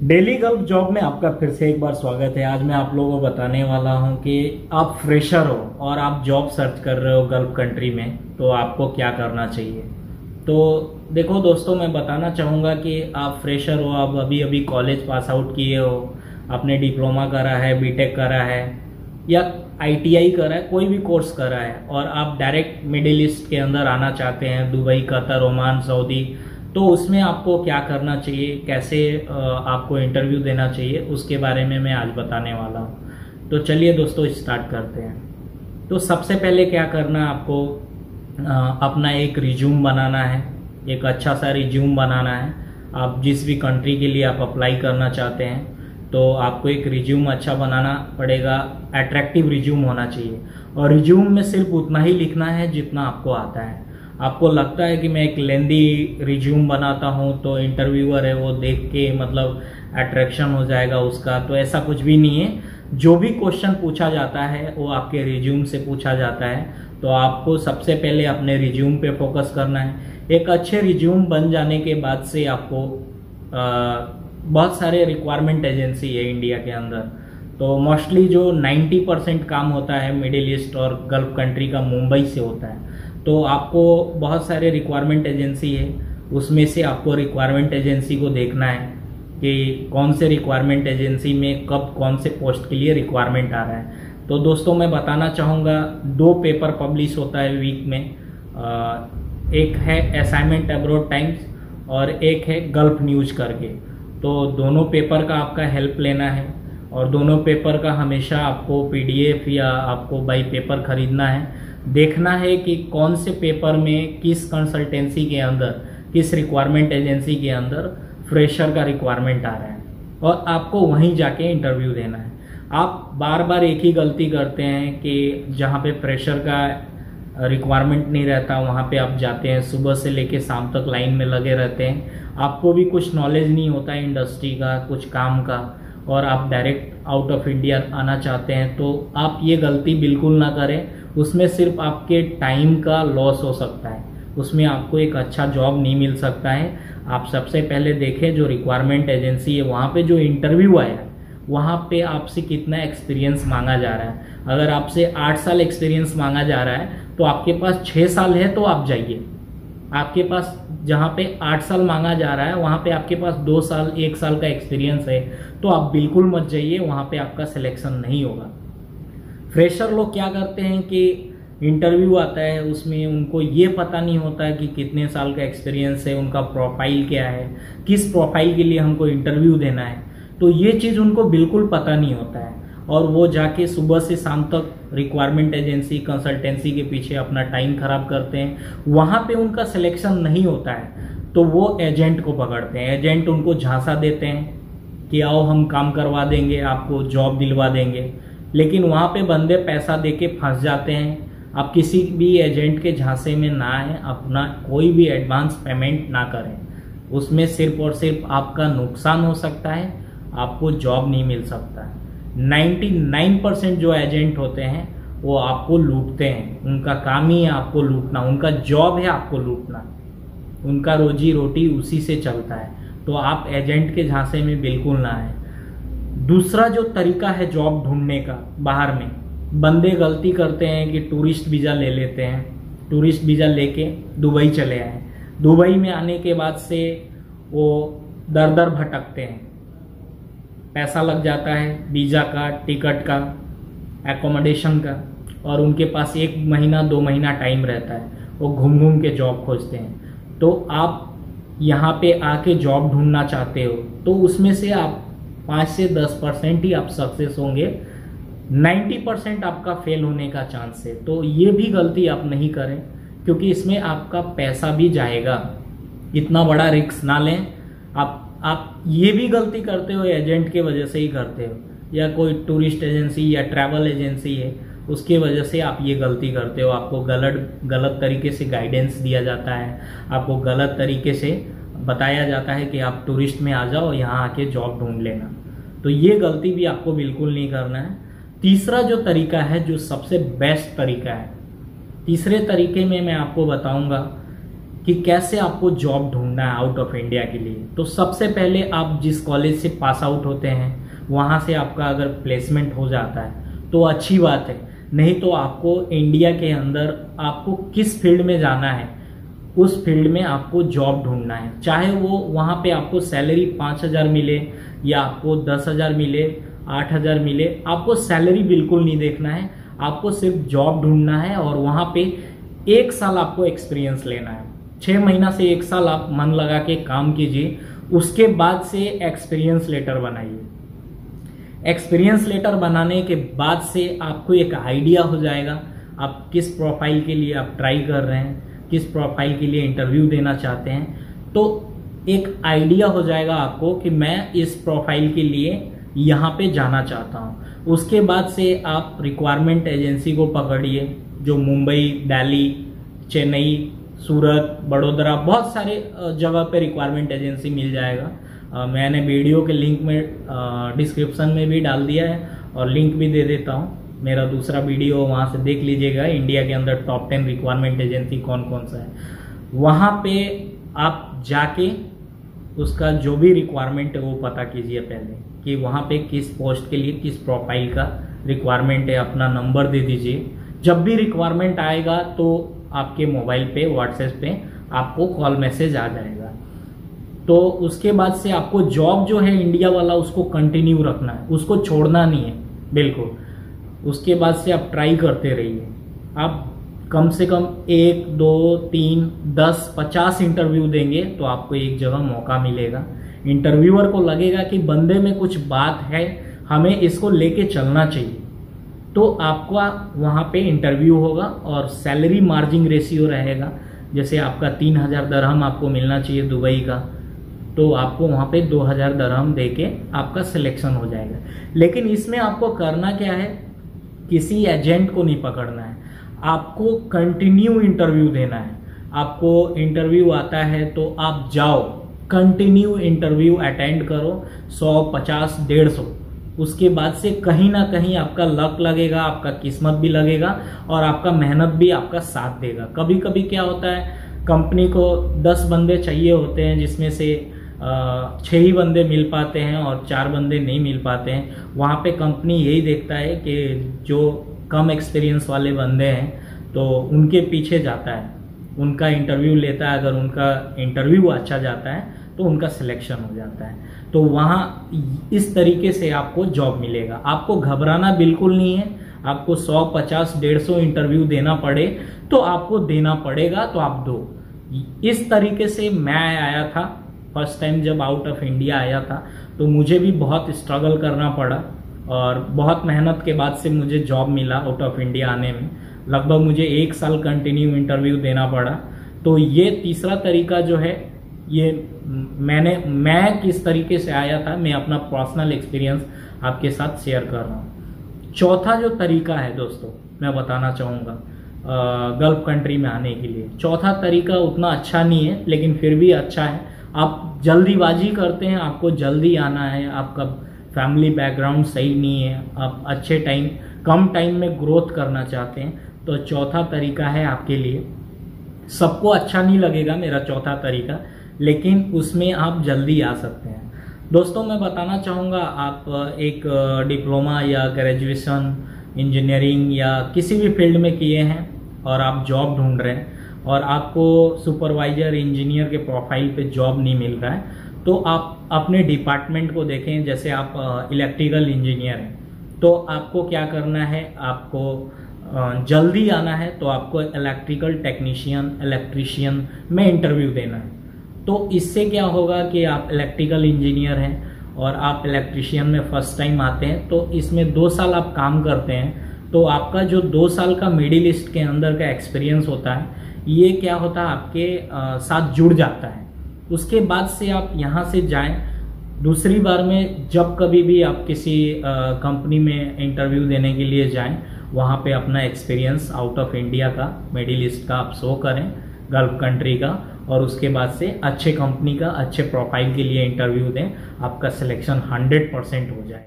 Daily gulf job में आपका फिर से एक बार स्वागत है। आज मैं आप लोगों को बताने वाला हूं कि आप फ्रेशर हो और आप जॉब सर्च कर रहे हो गल्फ कंट्री में, तो आपको क्या करना चाहिए। तो देखो दोस्तों, मैं बताना चाहूँगा कि आप फ्रेशर हो, आप अभी अभी कॉलेज पास आउट किए हो, आपने डिप्लोमा करा है, बीटेक करा है या आईटीआई करा है, कोई भी कोर्स करा है और आप डायरेक्ट मिडिल ईस्ट के अंदर आना चाहते हैं, दुबई, कतर, ओमान, सऊदी, तो उसमें आपको क्या करना चाहिए, कैसे आपको इंटरव्यू देना चाहिए, उसके बारे में मैं आज बताने वाला हूँ। तो चलिए दोस्तों स्टार्ट करते हैं। तो सबसे पहले क्या करना है आपको, अपना एक रिज्यूम बनाना है, एक अच्छा सा रिज्यूम बनाना है। आप जिस भी कंट्री के लिए आप अप्लाई करना चाहते हैं तो आपको एक रिज्यूम अच्छा बनाना पड़ेगा, अट्रैक्टिव रिज्यूम होना चाहिए। और रिज्यूम में सिर्फ उतना ही लिखना है जितना आपको आता है। आपको लगता है कि मैं एक लेंदी रिज्यूम बनाता हूं तो इंटरव्यूअर है वो देख के मतलब अट्रैक्शन हो जाएगा उसका, तो ऐसा कुछ भी नहीं है। जो भी क्वेश्चन पूछा जाता है वो आपके रिज्यूम से पूछा जाता है, तो आपको सबसे पहले अपने रिज्यूम पे फोकस करना है। एक अच्छे रिज्यूम बन जाने के बाद से आपको बहुत सारे रिक्वायरमेंट एजेंसी है इंडिया के अंदर, तो मोस्टली जो 90% काम होता है मिडिल ईस्ट और गल्फ कंट्री का मुंबई से होता है। तो आपको बहुत सारे रिक्वायरमेंट एजेंसी है, उसमें से आपको रिक्वायरमेंट एजेंसी को देखना है कि कौन से रिक्वायरमेंट एजेंसी में कब कौन से पोस्ट के लिए रिक्वायरमेंट आ रहा है। तो दोस्तों मैं बताना चाहूँगा, 2 पेपर पब्लिश होता है वीक में, एक है असाइनमेंट अब्रॉड टाइम्स और एक है गल्फ न्यूज करके। तो दोनों पेपर का आपका हेल्प लेना है और दोनों पेपर का हमेशा आपको पीडीएफ या आपको बाई पेपर खरीदना है। देखना है कि कौन से पेपर में किस कंसल्टेंसी के अंदर, किस रिक्वायरमेंट एजेंसी के अंदर फ्रेशर का रिक्वायरमेंट आ रहा है और आपको वहीं जाके इंटरव्यू देना है। आप बार बार एक ही गलती करते हैं कि जहाँ पे फ्रेशर का रिक्वायरमेंट नहीं रहता वहाँ पे आप जाते हैं, सुबह से लेके शाम तक लाइन में लगे रहते हैं, आपको भी कुछ नॉलेज नहीं होता है इंडस्ट्री का, कुछ काम का, और आप डायरेक्ट आउट ऑफ इंडिया आना चाहते हैं। तो आप ये गलती बिल्कुल ना करें, उसमें सिर्फ आपके टाइम का लॉस हो सकता है, उसमें आपको एक अच्छा जॉब नहीं मिल सकता है। आप सबसे पहले देखें जो रिक्वायरमेंट एजेंसी है वहाँ पे जो इंटरव्यू आया है वहाँ पे आपसे कितना एक्सपीरियंस मांगा जा रहा है। अगर आपसे 8 साल एक्सपीरियंस मांगा जा रहा है तो आपके पास 6 साल है तो आप जाइए। आपके पास जहाँ पे 8 साल मांगा जा रहा है वहाँ पे आपके पास 2 साल 1 साल का एक्सपीरियंस है तो आप बिल्कुल मत जाइए, वहाँ पे आपका सिलेक्शन नहीं होगा। फ्रेशर लोग क्या करते हैं कि इंटरव्यू आता है उसमें उनको ये पता नहीं होता है कि कितने साल का एक्सपीरियंस है, उनका प्रोफाइल क्या है, किस प्रोफाइल के लिए हमको इंटरव्यू देना है, तो ये चीज़ उनको बिल्कुल पता नहीं होता है और वो जाके सुबह से शाम तक रिक्वायरमेंट एजेंसी, कंसल्टेंसी के पीछे अपना टाइम खराब करते हैं। वहाँ पे उनका सिलेक्शन नहीं होता है तो वो एजेंट को पकड़ते हैं। एजेंट उनको झांसा देते हैं कि आओ हम काम करवा देंगे, आपको जॉब दिलवा देंगे, लेकिन वहाँ पे बंदे पैसा दे के फंस जाते हैं। आप किसी भी एजेंट के झांसे में ना आए, अपना कोई भी एडवांस पेमेंट ना करें, उसमें सिर्फ और सिर्फ आपका नुकसान हो सकता है, आपको जॉब नहीं मिल सकता है। 99% जो एजेंट होते हैं वो आपको लूटते हैं, उनका काम ही है आपको लूटना, उनका जॉब है आपको लूटना, उनका रोजी रोटी उसी से चलता है। तो आप एजेंट के झांसे में बिल्कुल ना आए। दूसरा जो तरीका है जॉब ढूंढने का, बाहर में बंदे गलती करते हैं कि टूरिस्ट वीज़ा ले लेते हैं, टूरिस्ट वीज़ा लेके दुबई चले आए। दुबई में आने के बाद से वो दर दर भटकते हैं, पैसा लग जाता है वीज़ा का, टिकट का, एकोमोडेशन का, और उनके पास 1 महीना 2 महीना टाइम रहता है, वो घूम घूम के जॉब खोजते हैं। तो आप यहाँ पे आके जॉब ढूंढना चाहते हो तो उसमें से आप 5 से 10% ही आप सक्सेस होंगे, 90% आपका फेल होने का चांस है। तो ये भी गलती आप नहीं करें क्योंकि इसमें आपका पैसा भी जाएगा, इतना बड़ा रिस्क ना लें। आप ये भी गलती करते हो एजेंट के वजह से ही करते हो, या कोई टूरिस्ट एजेंसी या ट्रैवल एजेंसी है उसके वजह से आप ये गलती करते हो। आपको गलत तरीके से गाइडेंस दिया जाता है, आपको गलत तरीके से बताया जाता है कि आप टूरिस्ट में आ जाओ, यहाँ आके जॉब ढूंढ लेना। तो ये गलती भी आपको बिल्कुल नहीं करना है। तीसरा जो तरीका है, जो सबसे बेस्ट तरीका है, तीसरे तरीके में मैं आपको बताऊंगा कि कैसे आपको जॉब ढूंढना है आउट ऑफ इंडिया के लिए। तो सबसे पहले आप जिस कॉलेज से पास आउट होते हैं वहाँ से आपका अगर प्लेसमेंट हो जाता है तो अच्छी बात है, नहीं तो आपको इंडिया के अंदर आपको किस फील्ड में जाना है उस फील्ड में आपको जॉब ढूंढना है। चाहे वो वहाँ पे आपको सैलरी 5,000 मिले या आपको 10,000 मिले, 8,000 मिले, आपको सैलरी बिल्कुल नहीं देखना है, आपको सिर्फ जॉब ढूंढना है। और वहाँ पे 1 साल आपको एक्सपीरियंस लेना है, 6 महीना से 1 साल आप मन लगा के काम कीजिए। उसके बाद से एक्सपीरियंस लेटर बनाइए। एक्सपीरियंस लेटर बनाने के बाद से आपको एक आइडिया हो जाएगा आप किस प्रोफाइल के लिए आप ट्राई कर रहे हैं, किस प्रोफाइल के लिए इंटरव्यू देना चाहते हैं। तो एक आइडिया हो जाएगा आपको कि मैं इस प्रोफाइल के लिए यहाँ पे जाना चाहता हूँ। उसके बाद से आप रिक्वायरमेंट एजेंसी को पकड़िए, जो मुंबई, दिल्ली, चेन्नई, सूरत, बड़ोदरा, बहुत सारे जगह पे रिक्वायरमेंट एजेंसी मिल जाएगा। मैंने वीडियो के लिंक में डिस्क्रिप्शन में भी डाल दिया है और लिंक भी दे देता हूँ। मेरा दूसरा वीडियो वहाँ से देख लीजिएगा, इंडिया के अंदर टॉप 10 रिक्वायरमेंट एजेंसी कौन कौन सा है। वहाँ पे आप जाके उसका जो भी रिक्वायरमेंट है वो पता कीजिए पहले कि वहाँ पे किस पोस्ट के लिए किस प्रोफाइल का रिक्वायरमेंट है, अपना नंबर दे दीजिए। जब भी रिक्वायरमेंट आएगा तो आपके मोबाइल पे, व्हाट्सएप पे आपको कॉल मैसेज आ जाएगा। तो उसके बाद से आपको जॉब जो है इंडिया वाला उसको कंटिन्यू रखना है, उसको छोड़ना नहीं है बिल्कुल। उसके बाद से आप ट्राई करते रहिए। आप कम से कम 1, 2, 3, 10, 50 इंटरव्यू देंगे तो आपको एक जगह मौका मिलेगा। इंटरव्यूअर को लगेगा कि बंदे में कुछ बात है, हमें इसको लेके चलना चाहिए, तो आपका वहाँ पे इंटरव्यू होगा और सैलरी मार्जिन रेशियो रहेगा। जैसे आपका 3,000 दरहम आपको मिलना चाहिए दुबई का, तो आपको वहाँ पे 2,000 दरहम दे के आपका सिलेक्शन हो जाएगा। लेकिन इसमें आपको करना क्या है, किसी एजेंट को नहीं पकड़ना है, आपको कंटिन्यू इंटरव्यू देना है। आपको इंटरव्यू आता है तो आप जाओ, कंटिन्यू इंटरव्यू अटेंड करो, 100, 50, 150। उसके बाद से कहीं ना कहीं आपका लक लगेगा, आपका किस्मत भी लगेगा और आपका मेहनत भी आपका साथ देगा। कभी कभी क्या होता है, कंपनी को 10 बंदे चाहिए होते हैं जिसमें से 6 ही बंदे मिल पाते हैं और 4 बंदे नहीं मिल पाते हैं। वहाँ पे कंपनी यही देखता है कि जो कम एक्सपीरियंस वाले बंदे हैं तो उनके पीछे जाता है, उनका इंटरव्यू लेता है। अगर उनका इंटरव्यू अच्छा जाता है तो उनका सिलेक्शन हो जाता है। तो वहाँ इस तरीके से आपको जॉब मिलेगा। आपको घबराना बिल्कुल नहीं है। आपको 100, 50, 150 इंटरव्यू देना पड़े तो आपको देना पड़ेगा, तो आप दो। इस तरीके से मैं आया था फर्स्ट टाइम जब आउट ऑफ इंडिया आया था, तो मुझे भी बहुत स्ट्रगल करना पड़ा और बहुत मेहनत के बाद से मुझे जॉब मिला आउट ऑफ इंडिया आने में। लगभग मुझे 1 साल कंटिन्यू इंटरव्यू देना पड़ा। तो ये तीसरा तरीका जो है, ये मैं किस तरीके से आया था, मैं अपना पर्सनल एक्सपीरियंस आपके साथ शेयर कर रहा हूँ। चौथा जो तरीका है दोस्तों मैं बताना चाहूँगा गल्फ कंट्री में आने के लिए। चौथा तरीका उतना अच्छा नहीं है लेकिन फिर भी अच्छा है। आप जल्दीबाजी करते हैं, आपको जल्दी आना है, आपका फैमिली बैकग्राउंड सही नहीं है, आप अच्छे टाइम कम टाइम में ग्रोथ करना चाहते हैं, तो चौथा तरीका है आपके लिए। सबको अच्छा नहीं लगेगा मेरा चौथा तरीका, लेकिन उसमें आप जल्दी आ सकते हैं। दोस्तों मैं बताना चाहूँगा, आप एक डिप्लोमा या ग्रेजुएशन इंजीनियरिंग या किसी भी फील्ड में किए हैं और आप जॉब ढूंढ रहे हैं और आपको सुपरवाइजर इंजीनियर के प्रोफाइल पे जॉब नहीं मिल रहा है, तो आप अपने डिपार्टमेंट को देखें। जैसे आप इलेक्ट्रिकल इंजीनियर हैं तो आपको क्या करना है, आपको जल्दी आना है तो आपको इलेक्ट्रिकल टेक्नीशियन, इलेक्ट्रीशियन में इंटरव्यू देना है। तो इससे क्या होगा कि आप इलेक्ट्रिकल इंजीनियर हैं और आप इलेक्ट्रीशियन में फर्स्ट टाइम आते हैं, तो इसमें 2 साल आप काम करते हैं, तो आपका जो 2 साल का मिडिल ईस्ट के अंदर का एक्सपीरियंस होता है, ये क्या होता है आपके साथ जुड़ जाता है। उसके बाद से आप यहाँ से जाएं, दूसरी बार में जब कभी भी आप किसी कंपनी में इंटरव्यू देने के लिए जाएं, वहाँ पे अपना एक्सपीरियंस आउट ऑफ इंडिया का, मिडिल ईस्ट का आप शो करें, गल्फ कंट्री का, और उसके बाद से अच्छे कंपनी का अच्छे प्रोफाइल के लिए इंटरव्यू दें, आपका सिलेक्शन 100% हो जाए।